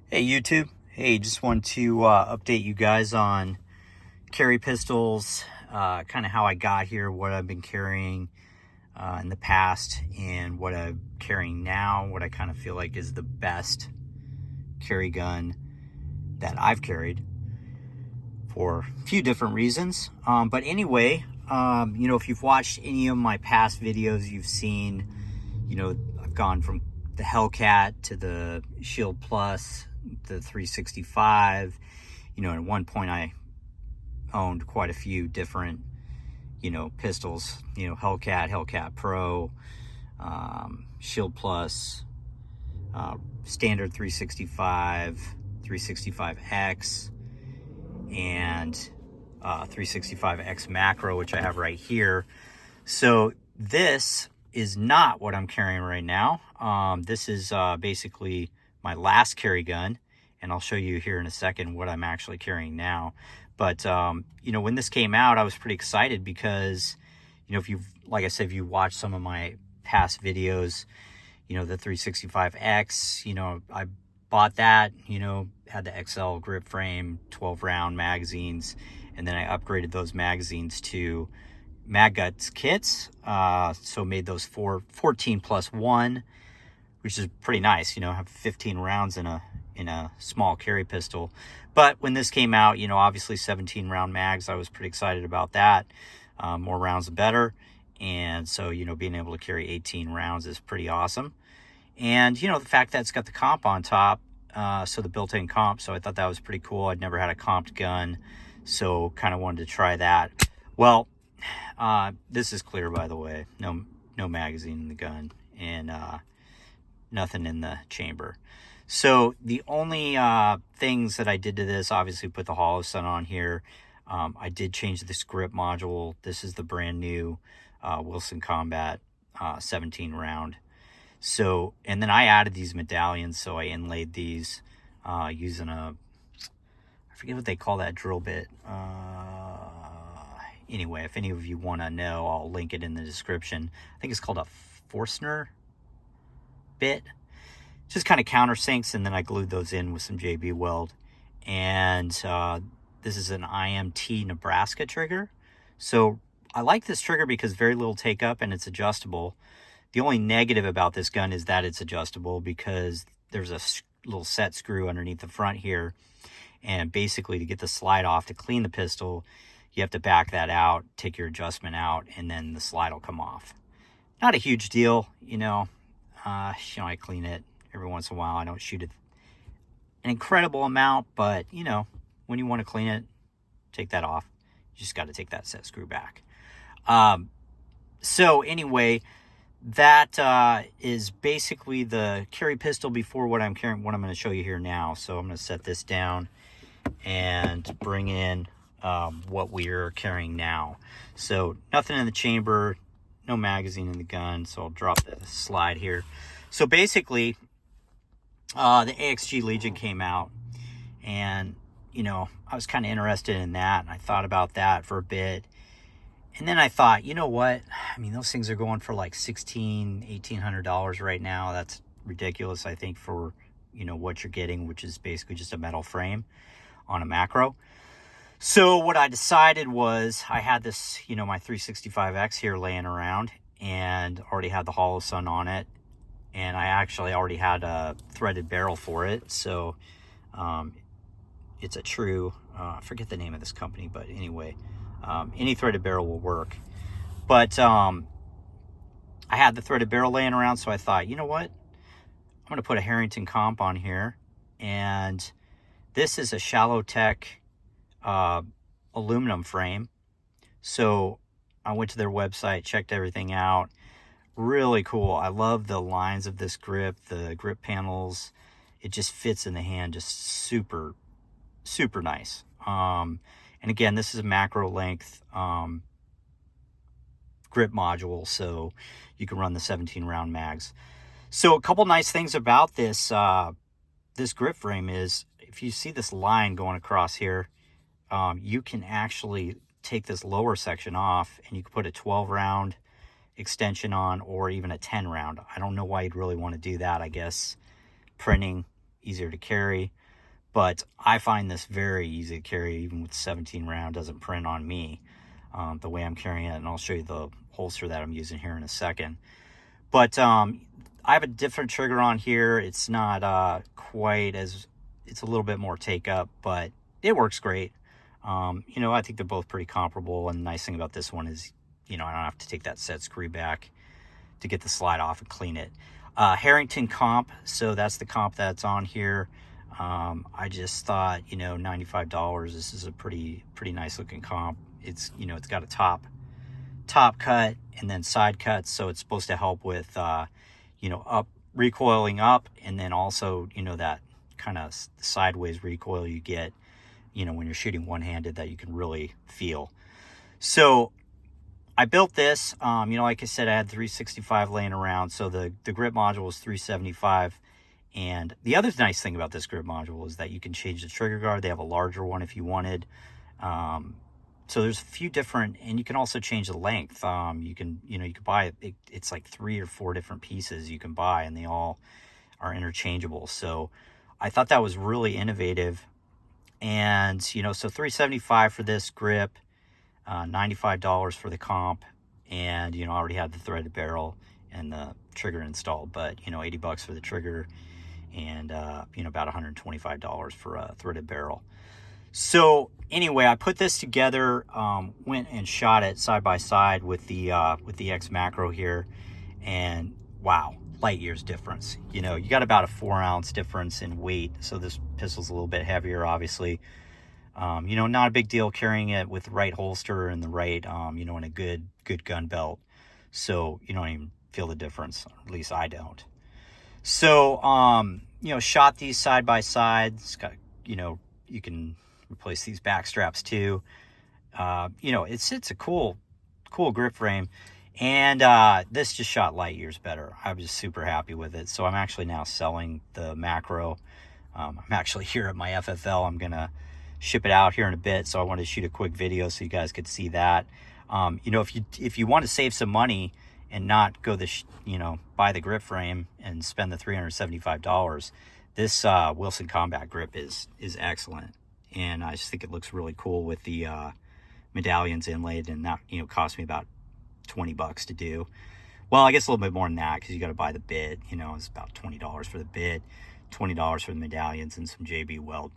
Hey YouTube, hey, just want to update you guys on carry pistols, kind of how I got here, what I've been carrying in the past, and what I'm carrying now, what I kind of feel like is the best carry gun that I've carried for a few different reasons. But anyway, if you've watched any of my past videos, you've seen, I've gone from the Hellcat to the Shield Plus, the 365. At one point I owned quite a few different, pistols, Hellcat Pro, Shield Plus, standard 365, 365X, and 365X Macro, which I have right here. So this is not what I'm carrying right now. This is basically my last carry gun, and I'll show you here in a second what I'm actually carrying now. But when this came out, I was pretty excited because, if you've, like I said, if you watched some of my past videos, the 365X, I bought that, had the XL grip frame, 12 round magazines, and then I upgraded those magazines to Mag Guts kits, so made those 14+1, which is pretty nice. Have 15 rounds in a small carry pistol. But when this came out, obviously 17 round mags, I was pretty excited about that. More rounds the better, and so being able to carry 18 rounds is pretty awesome. And the fact that it's got the comp on top, so the built-in comp, so I thought that was pretty cool. I'd never had a comped gun, so kind of wanted to try that. Well, this is clear, by the way. No magazine in the gun, and nothing in the chamber. So the only things that I did to this, obviously put the Holosun on here. I did change this grip module. This is the brand new Wilson Combat 17 round. So, and then I added these medallions, so I inlaid these using I forget what they call that drill bit. Anyway, if any of you want to know, I'll link it in the description. I think it's called a Forstner bit. Just kind of countersinks, and then I glued those in with some JB weld. And this is an IMT Nebraska trigger. So I like this trigger because very little take up and it's adjustable. The only negative about this gun is that it's adjustable because there's a little set screw underneath the front here. And basically to get the slide off to clean the pistol, you have to back that out, take your adjustment out, and then the slide will come off. Not a huge deal, I clean it every once in a while. I don't shoot it an incredible amount, but when you want to clean it, take that off. You just got to take that set screw back. So anyway, that is basically the carry pistol before what I'm carrying, what I'm going to show you here now. So I'm going to set this down and bring in what we're carrying now. So nothing in the chamber, no magazine in the gun. So I'll drop the slide here. So basically, the AXG Legion came out, and I was kind of interested in that, and I thought about that for a bit. And then I thought, you know what? I mean, those things are going for like $1,800 right now. That's ridiculous, I think, for, what you're getting, which is basically just a metal frame on a macro. So what I decided was I had this, my 365X here laying around, and already had the Holosun on it. And I actually already had a threaded barrel for it. So it's a true, I forget the name of this company, but anyway, any threaded barrel will work. But I had the threaded barrel laying around, so I thought, you know what? I'm going to put a Harrington comp on here. And this is a Shalotek aluminum frame. So I went to their website, checked everything out. Really cool. I love the lines of this grip, the grip panels. It just fits in the hand, just super, super nice. And again, this is a macro length grip module, so you can run the 17 round mags. So a couple nice things about this this grip frame is, if you see this line going across here, you can actually take this lower section off, and you can put a 12 round extension on, or even a 10 round. I don't know why you'd really want to do that. I guess printing, easier to carry. But I find this very easy to carry, even with 17 round, doesn't print on me the way I'm carrying it. And I'll show you the holster that I'm using here in a second. But I have a different trigger on here. It's not quite as, it's a little bit more take up, but it works great. You know, I think they're both pretty comparable. And the nice thing about this one is, you know, I don't have to take that set screw back to get the slide off and clean it. Harrington comp, so that's the comp that's on here. I just thought, you know, $95, this is a pretty nice looking comp. It's, you know, it's got a top cut and then side cuts, so it's supposed to help with you know, recoiling up, and then also, you know, that kind of sideways recoil you get, you know, when you're shooting one-handed, that you can really feel. So I built this, you know, like I said, I had 365 laying around, so the grip module was 375. And the other nice thing about this grip module is that you can change the trigger guard. They have a larger one if you wanted. So there's a few different, and you can also change the length. You can, you know, you can buy it. It's like 3 or 4 different pieces you can buy, and they all are interchangeable. So I thought that was really innovative. And, you know, so 375 for this grip, $95 for the comp, and, you know, I already had the threaded barrel and the trigger installed, but, you know, $80 for the trigger, and you know, about $125 for a threaded barrel. So anyway, I put this together, went and shot it side by side with the X macro here, and wow, light years difference. You know, you got about a 4-ounce difference in weight, so this pistol's a little bit heavier, obviously. You know, not a big deal carrying it with the right holster and the right, you know, in a good gun belt. So you don't even feel the difference, or at least I don't. So, you know, shot these side by side. It's got, you know, you can replace these back straps too. You know, it's a cool grip frame. And this just shot light years better. I'm just super happy with it. So I'm actually now selling the macro. I'm actually here at my FFL. I'm going to ship it out here in a bit. So I wanted to shoot a quick video so you guys could see that. You know, if you want to save some money and not go you know, buy the grip frame and spend the $375, this Wilson Combat grip is excellent. And I just think it looks really cool with the medallions inlaid, and that, you know, cost me about $20 to do. Well, I guess a little bit more than that, because you got to buy the bit. You know, it's about $20 for the bit, $20 for the medallions, and some JB weld.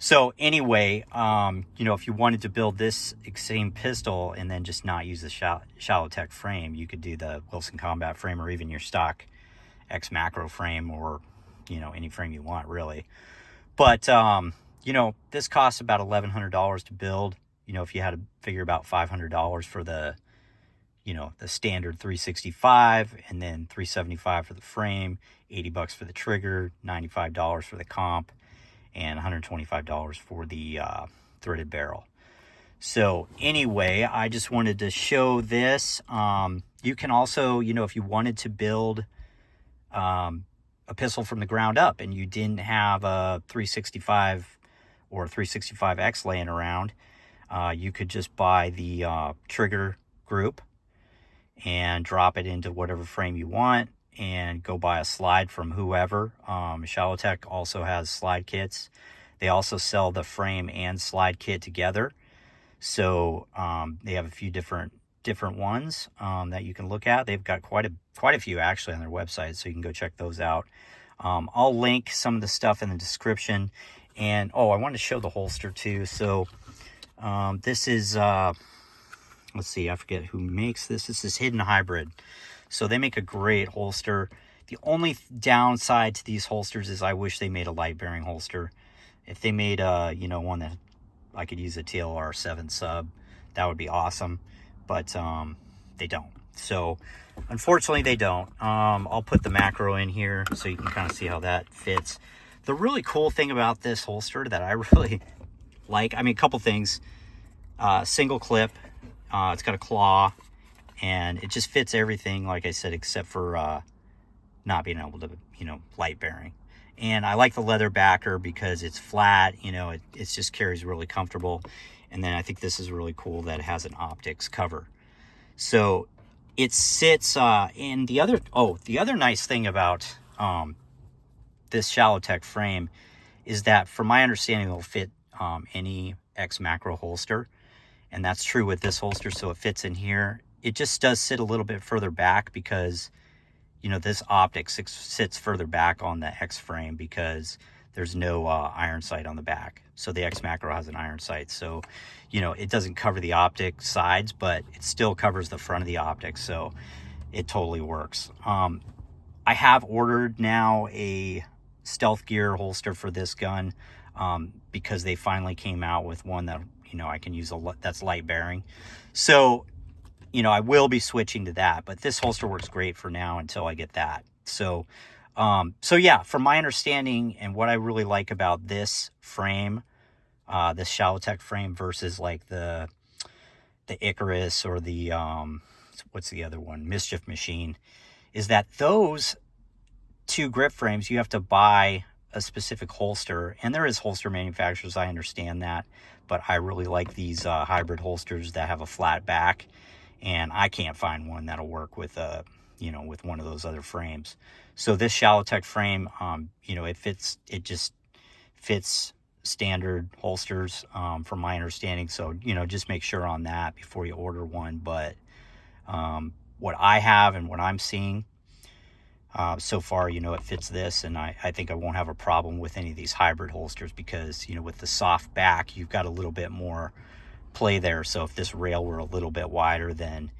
So anyway, you know, if you wanted to build this same pistol and then just not use the Shalotek frame, you could do the Wilson Combat frame, or even your stock X macro frame, or, you know, any frame you want, really. But you know, this costs about $1,100 to build. You know, if you had to figure about $500 for the, you know, the standard 365, and then 375 for the frame, $80 for the trigger, $95 for the comp, and $125 for the threaded barrel. So anyway, I just wanted to show this. You can also, you know, if you wanted to build a pistol from the ground up and you didn't have a 365 or 365X laying around, you could just buy the trigger group and drop it into whatever frame you want, and go buy a slide from whoever. Shalotek also has slide kits. They also sell the frame and slide kit together. So they have a few different ones that you can look at. They've got quite a few actually on their website, so you can go check those out. I'll link some of the stuff in the description. And oh, I wanted to show the holster too. So this is let's see, I forget who makes this. This is Hiden Hybrid. So they make a great holster. The only downside to these holsters is I wish they made a light bearing holster. If they made a, you know, one that I could use a TLR 7 sub, that would be awesome. But they don't. So unfortunately they don't. I'll put the macro in here so you can kind of see how that fits. The really cool thing about this holster that I really like, I mean, a couple things. Single clip. It's got a claw, and it just fits everything, like I said, except for not being able to, you know, light bearing. And I like the leather backer because it's flat, you know, it just carries really comfortable. And then I think this is really cool that it has an optics cover. So it sits in the other nice thing about this Shalotek frame is that, from my understanding, it'll fit any X macro holster, and that's true with this holster. So it fits in here. It just does sit a little bit further back because, you know, this optic sits further back on the X frame because there's no iron sight on the back. So the X macro has an iron sight. So, you know, it doesn't cover the optic sides, but it still covers the front of the optic. So it totally works. I have ordered now a Stealthgear holster for this gun because they finally came out with one that, you know, I can use that's light bearing. So, you know, I will be switching to that, but this holster works great for now until I get that. So, so yeah, from my understanding and what I really like about this frame, this Shalotek frame versus like the Icarus or the, what's the other one? Mischief Machine, is that those two grip frames, you have to buy a specific holster, and there is holster manufacturers, I understand that, but I really like these hybrid holsters that have a flat back, and I can't find one that'll work with you know, with one of those other frames. So this Shalotek frame, you know, it just fits standard holsters from my understanding. So, you know, just make sure on that before you order one. But what I have and what I'm seeing so far, you know, it fits this, and I think I won't have a problem with any of these hybrid holsters because, you know, with the soft back, you've got a little bit more play there. So if this rail were a little bit wider than,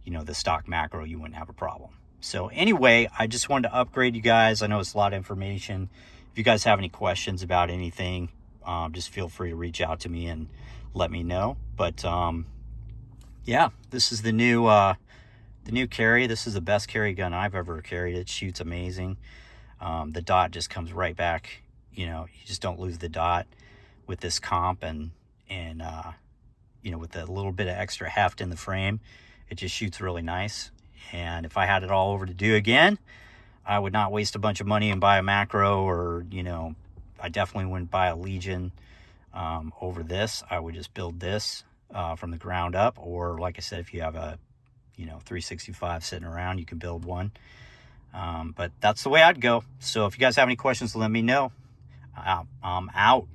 you know, the stock macro, you wouldn't have a problem. So anyway, I just wanted to upgrade you guys. I know it's a lot of information. If you guys have any questions about anything, just feel free to reach out to me and let me know. But yeah, this is the new carry. This is the best carry gun I've ever carried. It shoots amazing. The dot just comes right back. You know, you just don't lose the dot with this comp, and you know, with a little bit of extra heft in the frame, it just shoots really nice. And if I had it all over to do again, I would not waste a bunch of money and buy a macro, or, you know, I definitely wouldn't buy a Legion over this. I would just build this from the ground up, or like I said, if you have a, you know, 365 sitting around, you can build one. But that's the way I'd go. So if you guys have any questions, let me know. I'm out.